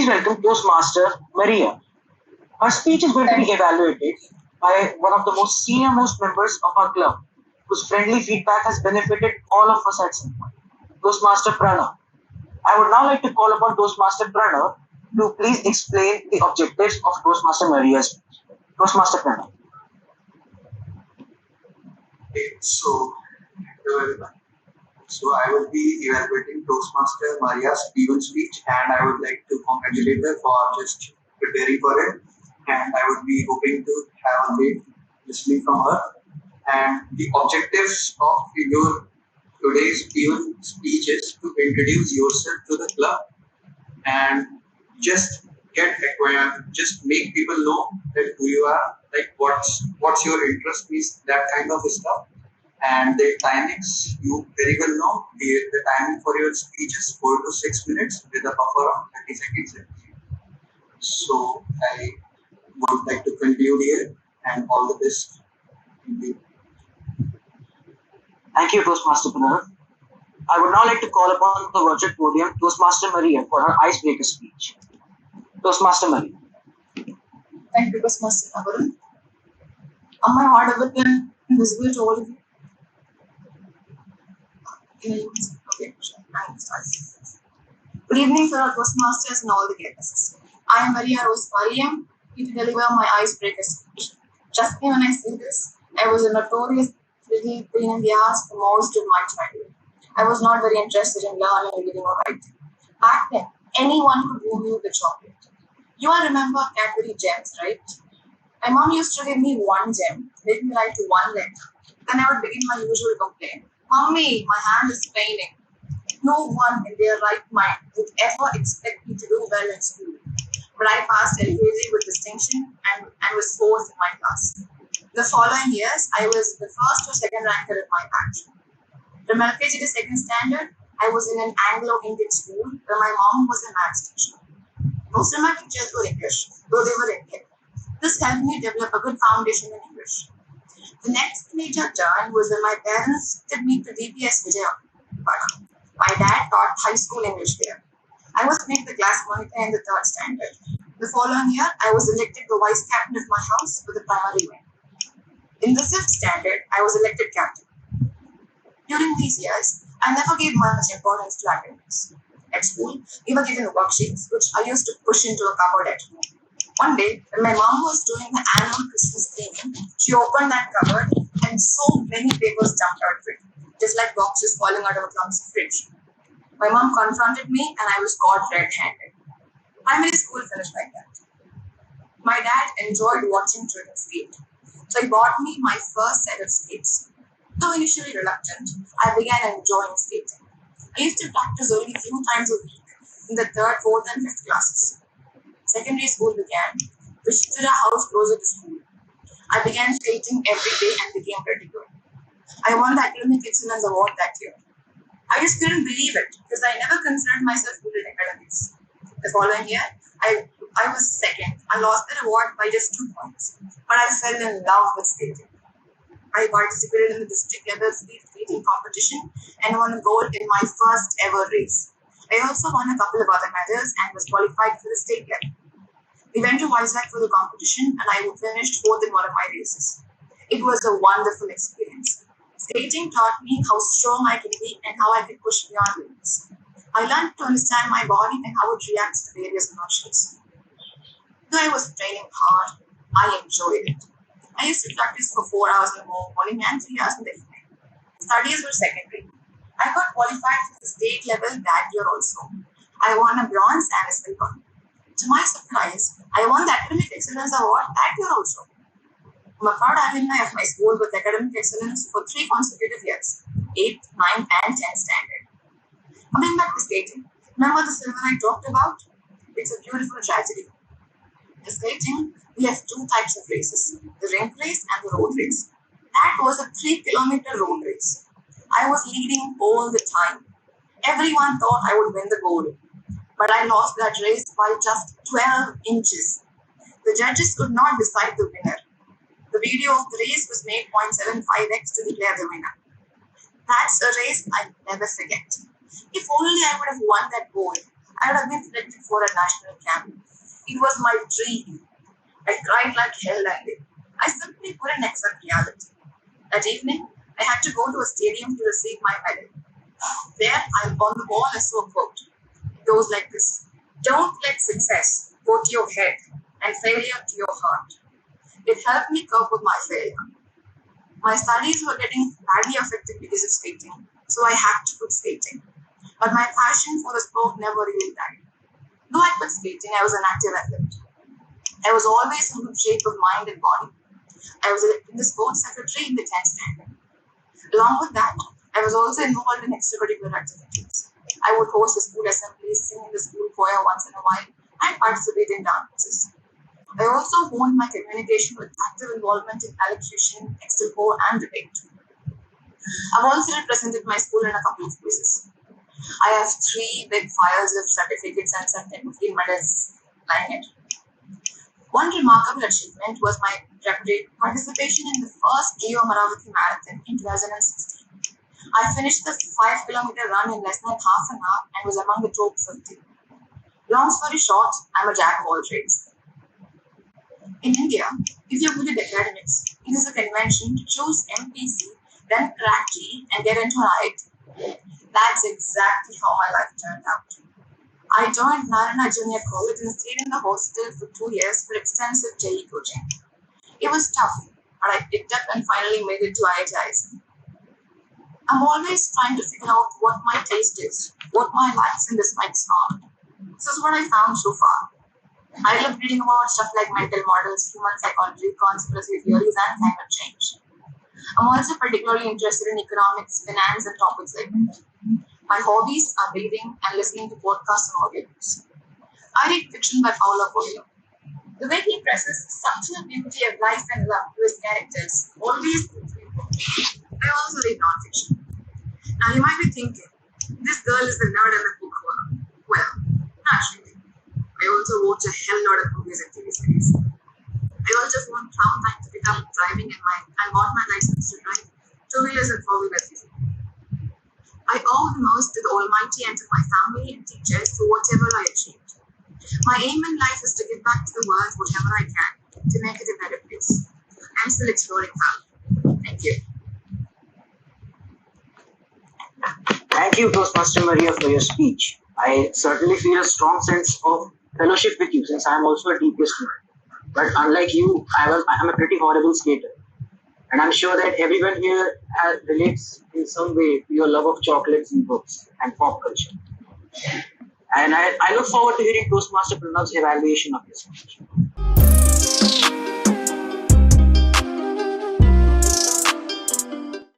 Please welcome Toastmaster Maria. Her speech is going to be evaluated by one of the most senior-most members of our club, whose friendly feedback has benefited all of us at some point, Toastmaster Pranav. I would now like to call upon Toastmaster Pranav to please explain the objectives of Toastmaster Maria's speech. Toastmaster Pranav. Okay, so hello everyone. So I will be evaluating Toastmaster Maria's P1 speech, and I would like to congratulate her for just preparing for it. And I would be hoping to have a great listening from her. And the objectives of your today's P1 speech is to introduce yourself to the club and just get acquired, just make people know that who you are, like what's your interest is, that kind of stuff. And the timings, you very well know, the timing for your speech is 4 to 6 minutes with a buffer of 30 seconds. So I would like to conclude here, and all the best. Thank you. Thank you, Toastmaster Pranav. I would now like to call upon the virtual podium Toastmaster Maria for her icebreaker speech. Toastmaster Maria. Thank you, Toastmaster Maria. Am I audible and visible to all of you? Okay, sure. Good evening, fellow Toastmasters and all the guests. I am Maria Rose William, here to deliver my icebreaker speech. Trust me when I say this, I was a notorious little pain in the ass for most of my childhood. I was not very interested in learning, reading, or writing. Back then, anyone could win you the chocolate. You all remember Cadbury gems, right? My mom used to give me one gem, make me write one letter. Then I would begin my usual complaint. Mommy, my hand is paining. No one in their right mind would ever expect me to do well in school. But I passed LKG with distinction and was fourth in my class. The following years, I was the first or second ranker in my batch. From LKG to second standard, I was in an Anglo-Indian school where my mom was a maths teacher. Most of my teachers were English, though they were Indian. This helped me develop a good foundation in English. The next major turn was when my parents took me to DPS Vijaya. But my dad taught high school English there. I was made the class monitor in the third standard. The following year, I was elected the vice captain of my house for the primary wing. In the fifth standard, I was elected captain. During these years, I never gave much importance to academics. At school, we were given worksheets, which I used to push into a cupboard at home. One day, when my mom was doing the annual Christmas cleaning, she opened that cupboard and so many papers jumped out of it, just like boxes falling out of a clumsy fridge. My mom confronted me and I was caught red-handed. Primary school finished like that. My dad enjoyed watching children skate, so he bought me my first set of skates. Though initially reluctant, I began enjoying skating. I used to practice only a few times a week in the third, fourth, and fifth classes. Secondary school began. We shifted our house closer to school. I began skating every day and became pretty good. I won the Academic Excellence Award that year. I just couldn't believe it because I never considered myself good at academics. The following year, I was second. I lost that award by just 2 points, but I fell in love with skating. I participated in the district level speed skating competition and won a gold in my first ever race. I also won a couple of other medals and was qualified for the state level. We went to Vizag for the competition and I finished fourth in one of my races. It was a wonderful experience. Skating taught me how strong I can be and how I could push beyond limits. I learned to understand my body and how it reacts to various emotions. Though I was training hard, I enjoyed it. I used to practice for 4 hours in the morning and 3 hours in the evening. Studies were secondary. I got qualified for the state level that year also. I won a bronze and a silver. To my surprise, I won the Academic Excellence Award that year also. I'm a proud alumni of my school with academic excellence for 3 consecutive years, 8th, 9th, and 10th standard. Coming back to skating, remember the silver I talked about? It's a beautiful tragedy. In skating, we have 2 types of races, the rink race and the road race. That was a 3-kilometer road race. I was leading all the time. Everyone thought I would win the gold, but I lost that race by just 12 inches. The judges could not decide the winner. The video of the race was made 0.75x to declare the winner. That's a race I'll never forget. If only I would have won that gold, I would have been selected for a national camp. It was my dream. I cried like hell that day. I simply couldn't accept reality. That evening, I had to go to a stadium to receive my medal. There, on the wall, I saw a quote. It goes like this: "Don't let success go to your head and failure to your heart." It helped me cope with my failure. My studies were getting badly affected because of skating, so I had to quit skating. But my passion for the sport never really died. Though I quit skating, I was an active athlete. I was always in good shape of mind and body. I was in the sports secretary in the 10th standard. Along with that, I was also involved in extracurricular activities. I would host the school assemblies, sing in the school choir once in a while, and participate in dances. I also honed my communication with active involvement in elocution, extempo, and debate. I've also represented my school in a couple of quizzes. I have three big files of certificates and some technical medals lying it. One remarkable achievement was my participation in the first Rio Amaravati Marathon in 2016. I finished the 5 kilometer run in less than half an hour and was among the top 50. Long story short, I'm a jack of all trades. In India, if you're good at academics, it is a convention to choose MPC, then crack G and get into an IIT. That's exactly how my life turned out. I joined Narana Junior College and stayed in the hostel for 2 years for extensive JE coaching. It was tough, but I picked up and finally made it to IIT. I'm always trying to figure out what my taste is, what my likes and dislikes are. This is what I found so far. I love reading about stuff like mental models, human psychology, conspiracy theories, and climate change. I'm also particularly interested in economics, finance, and topics like that. My hobbies are reading and listening to podcasts and audiobooks. I read fiction by Paulo Coelho. The way he presses the subtle beauty of life and love to his characters always moves me. I also read nonfiction. Now you might be thinking, this girl is the nerd and the bookworm. Well, naturally. I also watch a hell lot of movies and TV series. I also found time to pick up driving and bought my license to drive two-wheelers and four-wheelers easily. I owe the most to the Almighty and to my family and teachers for whatever I achieved. My aim in life is to give back to the world whatever I can to make it a better place. I'm still exploring how. Thank you. Thank you, Toastmaster Maria, for your speech. I certainly feel a strong sense of fellowship with you since I am also a DPS student. But unlike you, I am a pretty horrible skater. And I'm sure that everyone here relates in some way to your love of chocolates and books and pop culture. And I look forward to hearing Toastmaster Pranav's evaluation of this speech.